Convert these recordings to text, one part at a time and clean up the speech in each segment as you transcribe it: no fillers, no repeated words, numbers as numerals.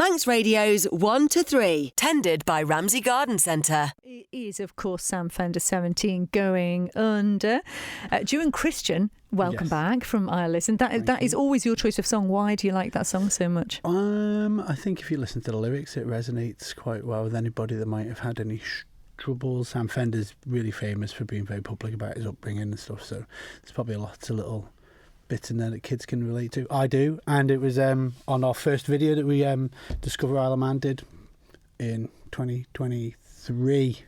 Manx Radio's 1 to 3, tended by Ramsey Garden Centre. It is, of course, Sam Fender 17 going under. Duane Christian, welcome back from I Listen. That is always your choice of song. Why do you like that song so much? I think if you listen to the lyrics, it resonates quite well with anybody that might have had any troubles. Sam Fender's really famous for being very public about his upbringing and stuff, so there's probably lots of little bits in there that kids can relate to. I do, and it was on our first video that we Discover Isle of Man did in 2023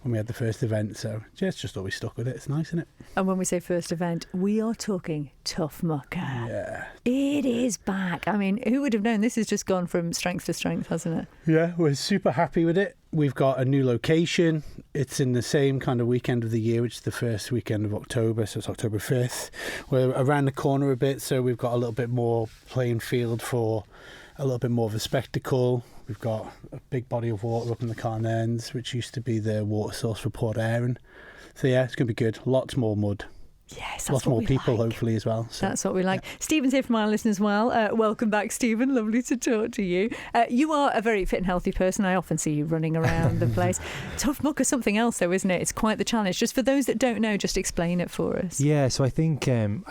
when we had the first event, so just always stuck with it. It's nice, isn't it? And when we say first event, we are talking ToughMucka. Yeah. It is back. I mean, who would have known? This has just gone from strength to strength, hasn't it? Yeah, we're super happy with it. We've got a new location. It's in the same kind of weekend of the year, which is the first weekend of October, so it's October 5th. We're around the corner a bit, so we've got a little bit more playing field for a little bit more of a spectacle. We've got a big body of water up in the Carn Ends, which used to be the water source for Port Erin. So yeah, it's going to be good. Lots more mud. Yes, that's lots what more we people, like. hopefully, as well. So, that's what we like. Yeah. Stephen's here from I Listen as well. Welcome back, Stephen. Lovely to talk to you. You are a very fit and healthy person. I often see you running around the place. ToughMucka, something else, though, isn't it? It's quite the challenge. Just for those that don't know, just explain it for us. Yeah, so I think when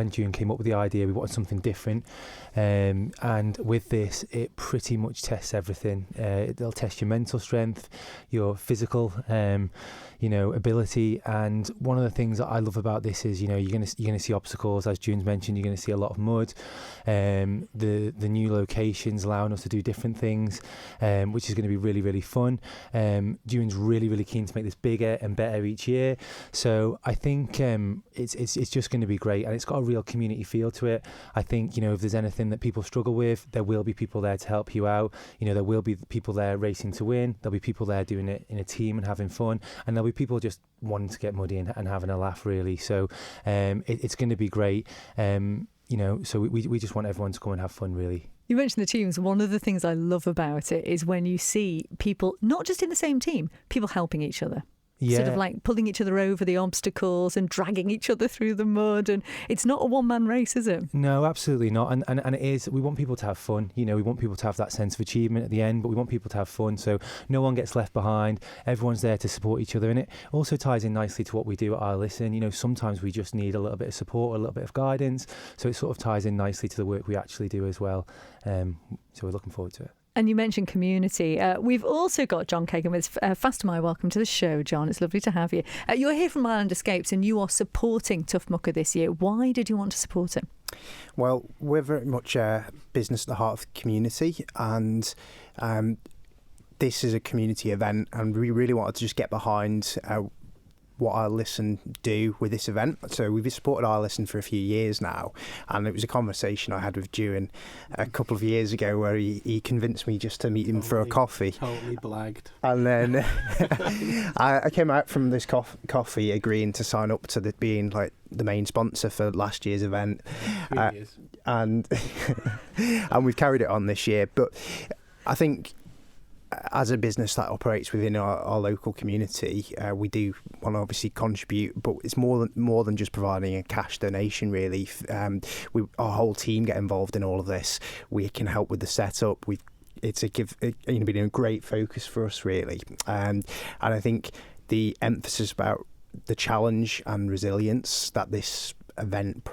June came up with the idea, we wanted something different, and with this, it pretty much tests everything. It'll test your mental strength, your physical, ability, and one of the things that I love about this is, you're going to see obstacles, as June's mentioned. You're going to see a lot of mud. The new locations allowing us to do different things, which is going to be really, really fun. June's really, really keen to make this bigger and better each year. So I think it's just going to be great, and it's got a real community feel to it. I think, if there's anything that people struggle with, there will be people there to help you out. There will be people there racing to win. There'll be people there doing it in a team and having fun, and there'll be people just wanting to get muddy and having a laugh, really. So it's going to be great. So we just want everyone to go and have fun, really. You mentioned the teams. One of the things I love about it is when you see people, not just in the same team, people helping each other. Yeah. Sort of like pulling each other over the obstacles and dragging each other through the mud. And it's not a one-man race, is it? No, absolutely not. And it is. We want people to have fun. We want people to have that sense of achievement at the end, but we want people to have fun. So no one gets left behind. Everyone's there to support each other. And it also ties in nicely to what we do at I Listen. Sometimes we just need a little bit of support, a little bit of guidance. So it sort of ties in nicely to the work we actually do as well. So we're looking forward to it. And you mentioned community. We've also got John Kagan with Fastermy. Welcome to the show, John. It's lovely to have you. You're here from Island Escapes and you are supporting ToughMucka this year. Why did you want to support him? Well, we're very much a business at the heart of the community, and this is a community event, and we really wanted to just get behind what I Listen do with this event. So we've supported I Listen for a few years now, and it was a conversation I had with Juan a couple of years ago where he convinced me just to meet him for a coffee. Totally blagged. And then I came out from this coffee agreeing to sign up to being like the main sponsor for last year's event. And we've carried it on this year. But I think as a business that operates within our local community, we do want to obviously contribute, but it's more than just providing a cash donation, really. Our whole team get involved in all of this. We can help with the setup. It's been a great focus for us, really. And I think the emphasis about the challenge and resilience that this event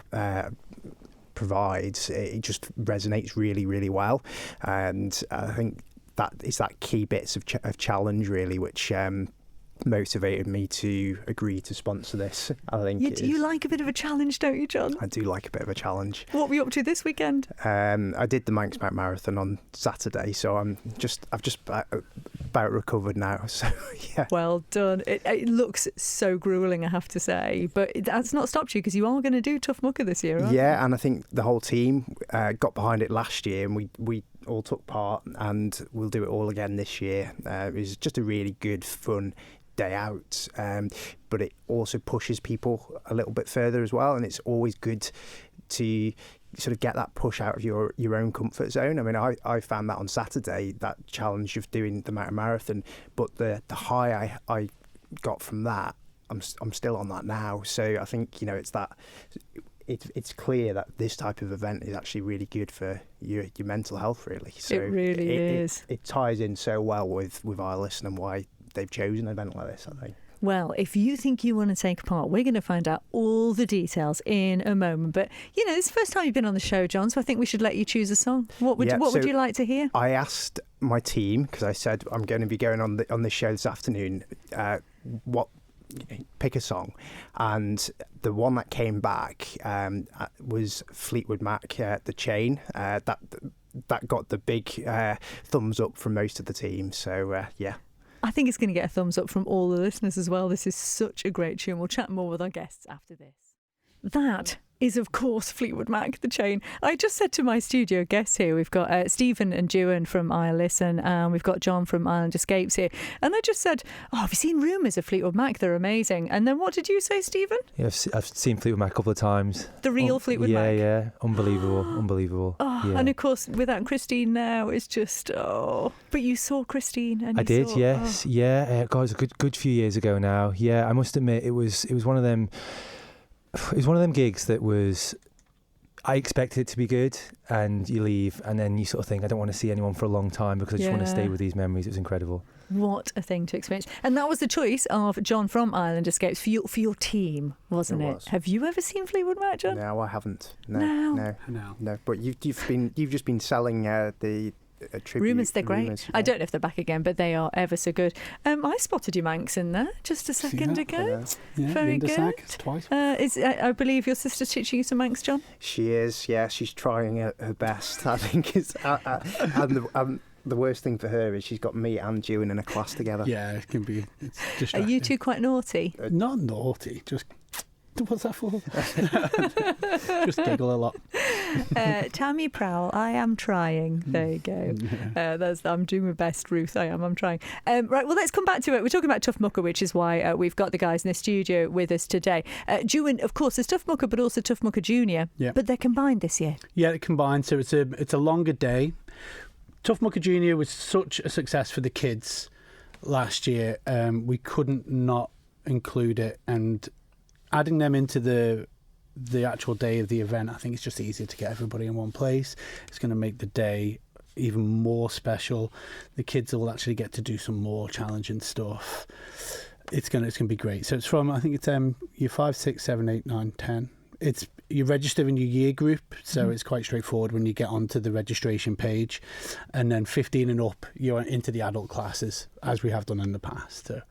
provides, it just resonates really, really well. And I think that it's that key bits of challenge, really, which motivated me to agree to sponsor this. I think you like a bit of a challenge, don't you, John? I do like a bit of a challenge. What were you up to this weekend? I did the Manx Marathon on Saturday, so I've just about recovered now. So yeah. Well done. It looks so gruelling, I have to say, but that's not stopped you because you are going to do ToughMucka this year, aren't you? Yeah, and I think the whole team got behind it last year, and we all took part, and we'll do it all again this year. It was just a really good, fun day out, but it also pushes people a little bit further as well, and it's always good to sort of get that push out of your own comfort zone. I mean, I found that on Saturday, that challenge of doing the mountain marathon, but the high I got from that, I'm still on that now. So I think, it's that it's clear that this type of event is actually really good for your mental health, really. So it really is. It ties in so well with Ireland and why they've chosen an event like this, I think. Well, if you think you want to take part, we're going to find out all the details in a moment. But, it's the first time you've been on the show, John, so I think we should let you choose a song. What would you like to hear? I asked my team, because I said I'm going to be going on this show this afternoon, pick a song. And the one that came back was Fleetwood Mac, The Chain. That got the big thumbs up from most of the team. So, yeah. I think it's going to get a thumbs up from all the listeners as well. This is such a great tune. We'll chat more with our guests after this. That is, of course, Fleetwood Mac, The Chain. I just said to my studio guests here, we've got Stephen and Ewan from I Listen, and we've got John from Island Escapes here. And I just said, have you seen rumours of Fleetwood Mac? They're amazing. And then what did you say, Stephen? Yeah, I've seen Fleetwood Mac a couple of times. The real Fleetwood Mac? Yeah. Unbelievable. Yeah. And of course, without Christine now, it's just, But you saw Christine. And I did, yes. Yeah. God, it was a good few years ago now. Yeah, I must admit, it was one of them... It was one of them gigs that I expected it to be good, and you leave and then you sort of think, I don't want to see anyone for a long time because I just want to stay with these memories. It was incredible. What a thing to experience. And that was the choice of John from Island Escapes for your team, wasn't it? Have you ever seen Fleetwood Mac, John? No, I haven't. No. But you've just been selling the tribute. Rumours, they're great. Rumours, I don't know if they're back again, but they are ever so good. I spotted your Manx in there just a second ago. Very good. Twice. I believe your sister's teaching you some Manx, John? She is, yeah. She's trying her best. I think it's... the worst thing for her is she's got me and Ewan in a class together. Yeah, it can be. It's distracting. Are you two quite naughty? Not naughty, just... What's that for? Just giggle a lot. Tammy Prowl, I am trying. There you go. Yeah. I'm doing my best, Ruth. I'm trying. Right, well, let's come back to it. We're talking about ToughMucka, which is why we've got the guys in the studio with us today. Ewan, of course, there's ToughMucka, but also ToughMucka Junior. Yeah. But they're combined this year. Yeah, they're combined. So it's a longer day. ToughMucka Junior was such a success for the kids last year. We couldn't not include it, and adding them into the actual day of the event, I think it's just easier to get everybody in one place. It's going to make the day even more special. The kids will actually get to do some more challenging stuff. It's going to be great. So it's from, I think it's year 5, 6, 7, 8, 9, 10. You register in your year group, so it's quite straightforward when you get onto the registration page, and then 15 and up, you're into the adult classes, as we have done in the past. So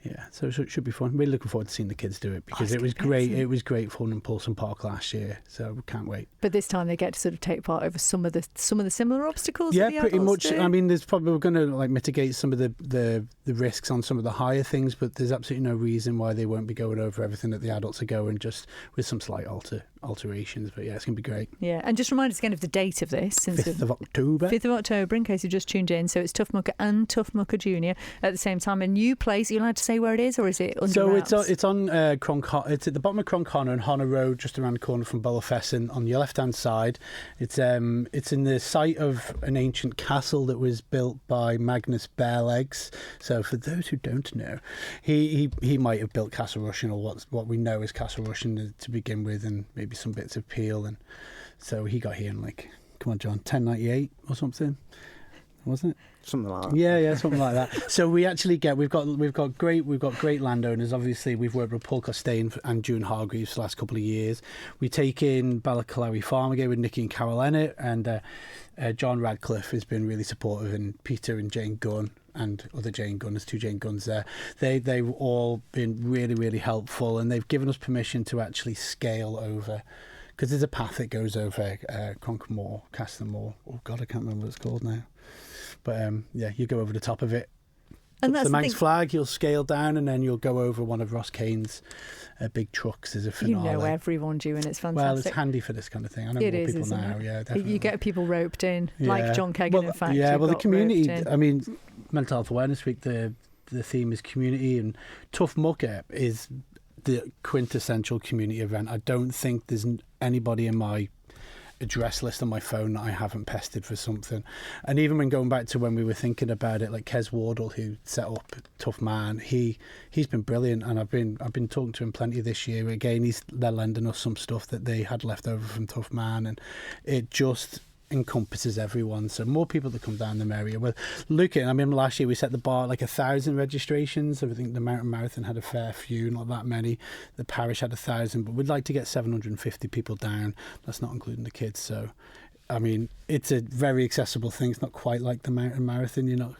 yeah, so it should be fun. Really looking forward to seeing the kids do it, because it was great. It was great fun in Paulson Park last year, so we can't wait. But this time they get to sort of take part over some of the similar obstacles. Yeah, that the pretty adults much. do? I mean, there's probably, we're going to mitigate some of the risks on some of the higher things, but there's absolutely no reason why they won't be going over everything that the adults are going, just with some slight alterations. But yeah, it's going to be great. Yeah, and just remind us again of the date of this. 5th of October. 5th of October, in case you just tuned in. So it's ToughMucka and ToughMucka Junior at the same time. A new place. Are you allowed to say where it is, or is it under wraps? It's on it's at the bottom of Cronconnor and Honor Road, just around the corner from Bolafesson on your left-hand side. It's in the site of an ancient castle that was built by Magnus Barelegs. So for those who don't know, he might have built Castle Rushen, or what we know as Castle Rushen to begin with, and maybe some bits of Peel, and so he got here in come on, John, 1098 or something, wasn't it? Something like that. Yeah, something like that. So we've got great landowners. Obviously, we've worked with Paul Costain and June Hargreaves the last couple of years. We take in Ballaclary Farm again with Nicky and Carol Ennett, and John Radcliffe has been really supportive, and Peter and Jane Gunn and other Jane Gunn. There's 2 Jane Gunns there. They've all been really, really helpful, and they've given us permission to actually scale over, because there's a path that goes over Cronkmore, Castamore. Oh God, I can't remember what it's called now. But you go over the top of it. And that's the Manx thing. flag, you'll scale down, and then you'll go over one of Ross Kane's big trucks as a finale. You know everyone, and it's fantastic. Well, it's handy for this kind of thing. I know it more is, people isn't now. it? Yeah, definitely. You get people roped in, like John Kegan, in fact. Yeah, well, the community, I mean, Mental Health Awareness Week, the theme is community, and ToughMucka is the quintessential community event. I don't think there's anybody in my address list on my phone that I haven't pestered for something. And even when going back to when we were thinking about it, like Kes Wardle, who set up Tough Man, he's been brilliant, and I've been talking to him plenty this year. Again, they're lending us some stuff that they had left over from Tough Man, and it just encompasses everyone. So more people to come down the merrier. Well, looking, I mean, last year we set the bar at like 1,000 registrations. I think the Mountain Marathon had a fair few, not that many. The parish had 1,000, but we'd like to get 750 people down. That's not including the kids. So, I mean, it's a very accessible thing. It's not quite like the Mountain Marathon.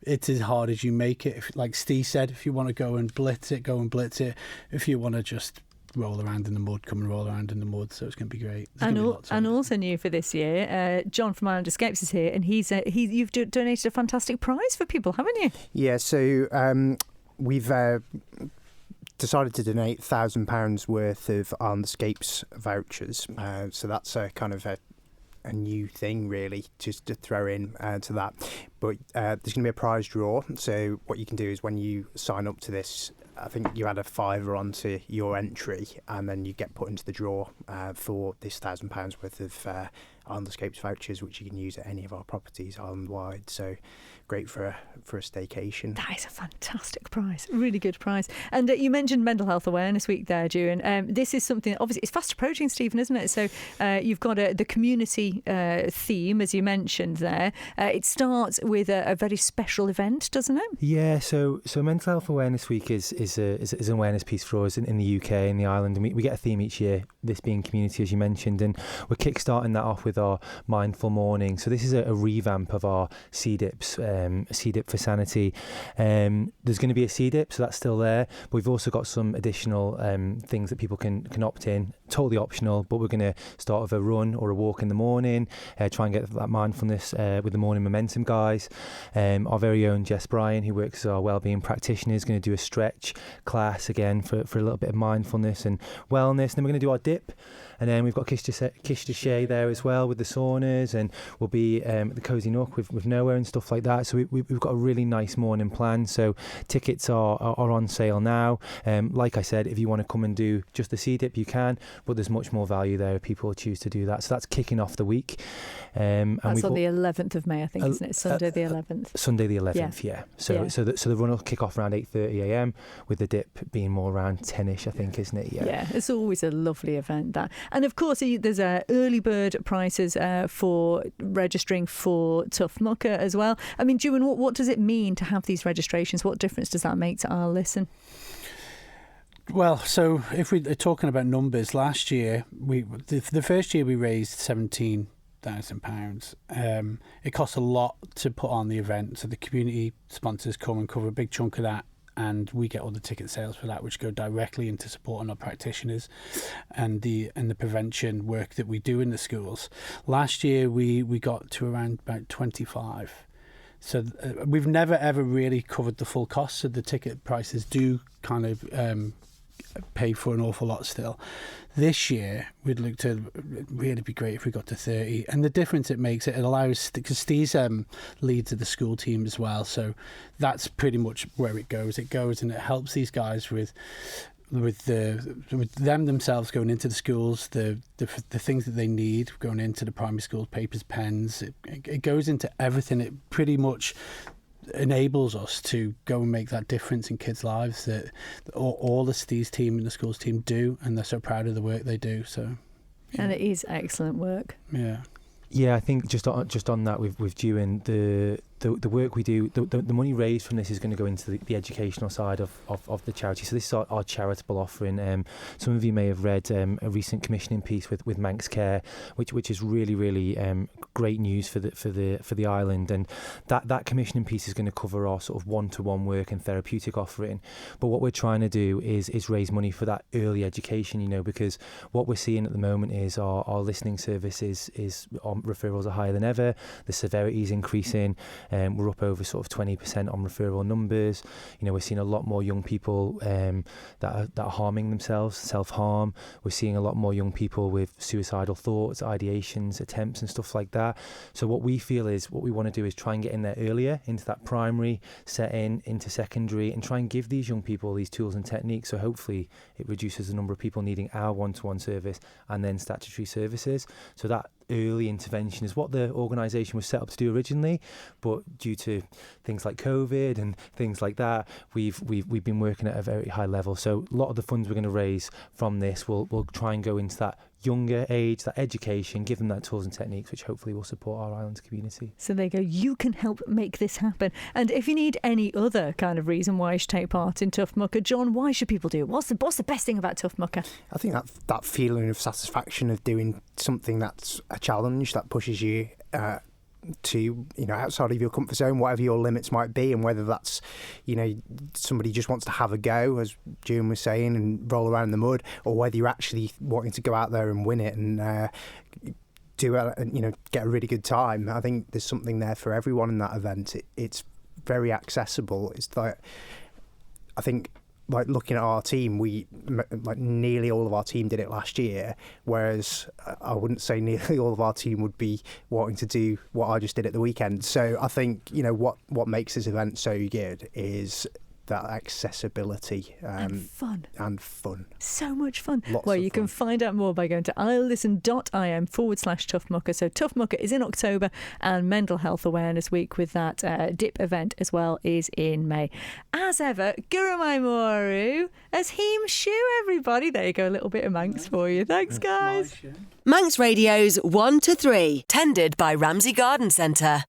It's as hard as you make it. If, like Steve said, if you want to go and blitz it, go and blitz it. If you want to just roll around in the mud, come and roll around in the mud. So it's going to be great. And also new for this year, John from Island Escapes is here, and you've donated a fantastic prize for people, haven't you? Yeah, so we've decided to donate £1,000 worth of Island Escapes vouchers. So that's a kind of a new thing, really, just to throw in to that. But there's going to be a prize draw. So what you can do is when you sign up to this, I think you add a £5 onto your entry, and then you get put into the draw for this £1,000 worth of Island Escapes vouchers, which you can use at any of our properties island-wide. So great for a staycation. That is a fantastic prize, really good prize. And you mentioned Mental Health Awareness Week there, June. This is something, obviously, it's fast approaching, Stephen, isn't it? So you've got the community theme, as you mentioned there. It starts with a very special event, doesn't it? Yeah, so Mental Health Awareness Week is an awareness piece for us in the UK, in the island, and we get a theme each year, this being community, as you mentioned, and we're kickstarting that off with our Mindful Morning. So this is a revamp of our CDIPs, CDIP for Sanity. There's going to be a CDIP, so that's still there, but we've also got some additional things that people can opt in, totally optional, but we're going to start with a run or a walk in the morning, try and get that mindfulness with the Morning Momentum guys. Our very own Jess Bryan, who works as our wellbeing practitioner, is going to do a stretch class again for a little bit of mindfulness and wellness. And then we're going to do our dip, and then we've got Kish to Shay there as well with the saunas, and we'll be at the Cozy Nook with Noah and stuff like that. So we've got a really nice morning plan. So tickets are on sale now. Like I said, if you want to come and do just the sea dip, you can, but there's much more value there if people choose to do that. So that's kicking off the week. And that's on the 11th of May, I think, isn't it? Sunday the 11th. Sunday the 11th, yeah. So the run will kick off around 8:30 a.m. with the dip being more around 10ish, I think, isn't it? Yeah, it's always a lovely event, that. And of course, there's early bird prices for registering for ToughMucka as well. I mean, June, what does it mean to have these registrations? What difference does that make to our listen? Well, so if we're talking about numbers, last year, the first year we raised £17,000. It costs a lot to put on the event, so the community sponsors come and cover a big chunk of that, and we get all the ticket sales for that, which go directly into supporting our practitioners and the prevention work that we do in the schools. Last year we got to around about 25. So we've never ever really covered the full cost, so the ticket prices do kind of pay for an awful lot still. This year we'd look to really be great if we got to 30, and the difference it makes, it allows, because Steve's leads of the school team as well, so that's pretty much where it goes and it helps these guys with them themselves going into the schools, the things that they need going into the primary schools, papers, pens, it goes into everything. It pretty much enables us to go and make that difference in kids' lives that all the Steve's team and the schools team do, and they're so proud of the work they do. So, yeah. And it is excellent work. Yeah, I think just on that with Ewan, the work we do, the money raised from this is going to go into the educational side of the charity. So this is our charitable offering. Some of you may have read a recent commissioning piece with Manx Care, which is really great news for the island. And that commissioning piece is going to cover our sort of one-to-one work and therapeutic offering. But what we're trying to do is raise money for that early education, because what we're seeing at the moment is our listening service is referrals are higher than ever. The severity is increasing. We're up over sort of 20% on referral numbers. We're seeing a lot more young people that are harming themselves, self-harm. We're seeing a lot more young people with suicidal thoughts, ideations, attempts and stuff like that. So what we feel is, what we want to do is try and get in there earlier, into that primary setting, into secondary, and try and give these young people these tools and techniques. So hopefully it reduces the number of people needing our one-to-one service and then statutory services. So that early intervention is what the organisation was set up to do originally, but due to things like COVID and things like that, we've been working at a very high level. So a lot of the funds we're going to raise from this will try and go into that younger age, that education, give them that tools and techniques, which hopefully will support our islands community. So there you go. You can help make this happen. And if you need any other kind of reason why you should take part in ToughMucka, John, why should people do it? What's the best thing about ToughMucka? I think that feeling of satisfaction of doing something that's a challenge that pushes you to, outside of your comfort zone, whatever your limits might be, and whether that's, somebody just wants to have a go, as June was saying, and roll around in the mud, or whether you're actually wanting to go out there and win it and get a really good time. I think there's something there for everyone in that event. It's very accessible. It's like, I think, like looking at our team, nearly all of our team did it last year, whereas I wouldn't say nearly all of our team would be wanting to do what I just did at the weekend. So I think, what makes this event so good is that accessibility and fun. So much fun. Lots well, of you fun. can find out more by going to ilisten.im/ToughMucka. So ToughMucka is in October, and Mental Health Awareness Week with that DIP event as well is in May. As ever, Gurumai Moru as Heem Shu, everybody. There you go, a little bit of Manx for you. Thanks, guys. Manx Radio's 1 to 3, tended by Ramsey Garden Centre.